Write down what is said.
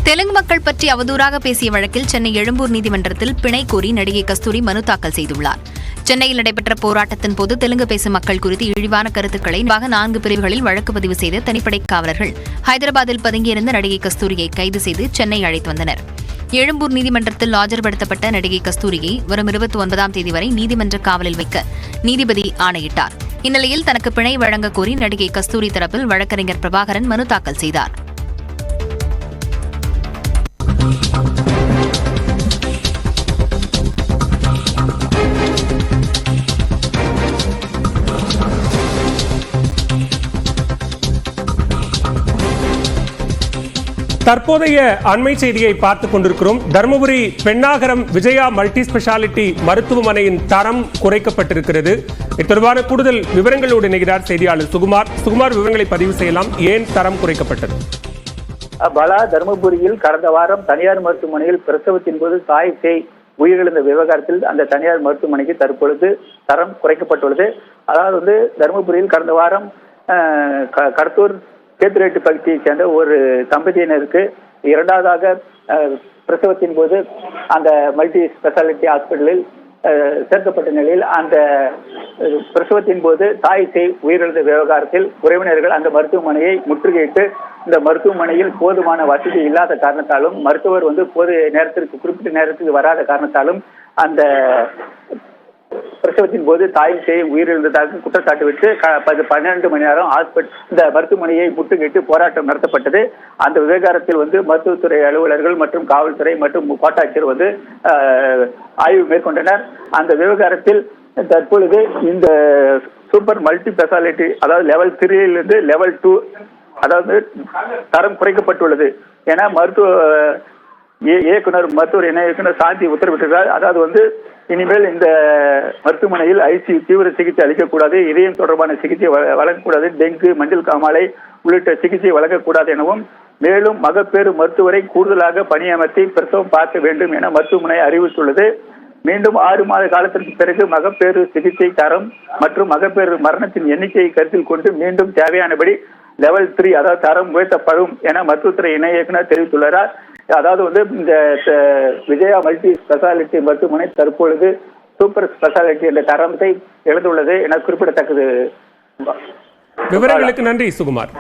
தெலுங்கு மக்கள் பற்றி அவதூறாக பேசிய வழக்கில் சென்னை எழும்பூர் நீதிமன்றத்தில் பிணை கோரி நடிகை கஸ்தூரி மனு தாக்கல் செய்துள்ளார். சென்னையில் நடைபெற்ற போராட்டத்தின் போது தெலுங்கு பேசும் மக்கள் குறித்து இழிவான கருத்துக்களை 4 பிரிவுகளில் வழக்கு பதிவு செய்த தனிப்படை காவலர்கள் ஹைதராபாத்தில் பதுங்கியிருந்த நடிகை கஸ்தூரியை கைது செய்து சென்னை அழைத்து வந்தனர். எழும்பூர் நீதிமன்றத்தில் ஆஜர்படுத்தப்பட்ட நடிகை கஸ்தூரியை வரும் 29ஆம் தேதி வரை நீதிமன்ற காவலில் வைக்க நீதிபதி ஆணையிட்டார். இந்நிலையில் தனக்கு பிணை வழங்கக் கோரி நடிகை கஸ்தூரி தரப்பில் வழக்கறிஞர் பிரபாகரன் மனு தாக்கல் செய்தார். தற்போதைய அண்மை செய்தியை பார்த்துக் கொண்டிருக்கிறோம். தருமபுரி பெண்ணாகரம் விஜயா மல்டி ஸ்பெஷாலிட்டி மருத்துவமனையின் தரம் குறைக்கப்பட்டிருக்கிறது. இது தொடர்பான கூடுதல் விவரங்களோடு இணைகிறார் செய்தியாளர் சுகுமார். விவரங்களை பதிவு செய்யலாம். ஏன் தரம் குறைக்கப்பட்டது? பலா, தருமபுரியில் கடந்த வாரம் தனியார் மருத்துவமனையில் பிரசவத்தின் போது தாய் சேய் உயிரிழந்த விவகாரத்தில் அந்த தனியார் மருத்துவமனைக்கு தற்பொழுது தரம் குறைக்கப்பட்டுள்ளது. அதாவது தருமபுரியில் கடந்த வாரம் கடத்தூர் சேத்துரேட்டு பகுதியைச் சேர்ந்த ஒரு தம்பதியினருக்கு இரண்டாவதாக பிரசவத்தின் போது அந்த மல்டி ஸ்பெஷாலிட்டி ஹாஸ்பிட்டலில் சேர்க்கப்பட்ட நிலையில் அந்த பிரசவத்தின் போது தாய் சேய் உயிரிழந்த விவகாரத்தில் உறவினர்கள் அந்த மருத்துவமனையை முற்றுகையிட்டு இந்த மருத்துவமனையில் போதுமான வசதி இல்லாத காரணத்தாலும் மருத்துவர் போதிய நேரத்திற்கு குறிப்பிட்ட நேரத்துக்கு வராத காரணத்தாலும் அந்த பிரசவத்தின் போது தாயும் சேயும் உயிரிழந்ததாக குற்றச்சாட்டு விட்டு 12 மணி நேரம் இந்த மருத்துவமனையை முற்றுகையிட்டு போராட்டம் நடத்தப்பட்டது. அந்த விவகாரத்தில் மருத்துவத்துறை அலுவலர்கள் மற்றும் காவல்துறை மற்றும் கோட்டாட்சியர் ஆய்வு மேற்கொண்டனர். அந்த விவகாரத்தில் தற்பொழுது இந்த சூப்பர் மல்டி ஸ்பெஷாலிட்டி அதாவது லெவல் 3 லெவல் 2 அதாவது தரம் குறைக்கப்பட்டுள்ளது என மருத்துவர் இணை இயக்குனர் சாந்தி உத்தரவிட்டார். அதாவது இனிமேல் இந்த மருத்துவமனையில் ஐசியு தீவிர சிகிச்சை அளிக்கக்கூடாது, இதயம் தொடர்பான சிகிச்சை வழங்கக்கூடாது, டெங்கு மஞ்சள் காமாலை உள்ளிட்ட சிகிச்சை வழங்கக்கூடாது எனவும் மேலும் மகப்பேறு மருத்துவரை கூடுதலாக பணியமர்த்தி பிரசவம் பார்க்க வேண்டும் என மருத்துவமனை அறிவித்துள்ளது. மீண்டும் 6 மாத காலத்திற்கு பிறகு மகப்பேறு சிகிச்சை தரம் மற்றும் மகப்பேறு மரணத்தின் எண்ணிக்கையை கருத்தில் கொண்டு மீண்டும் தேவையானபடி லெவல் 3 அதாவது தரம் உயர்த்தப்படும் என மருத்துவத்துறை இணை இயக்குனர் தெரிவித்துள்ளார். அதாவது இந்த விஜயா மல்டி ஸ்பெஷாலிட்டி மருத்துவமனை தற்பொழுது சூப்பர் ஸ்பெஷாலிட்டி என்ற தரத்தை இழந்துள்ளது என குறிப்பிடத்தக்கது. விவரங்களுக்கு நன்றி சுகுமார்.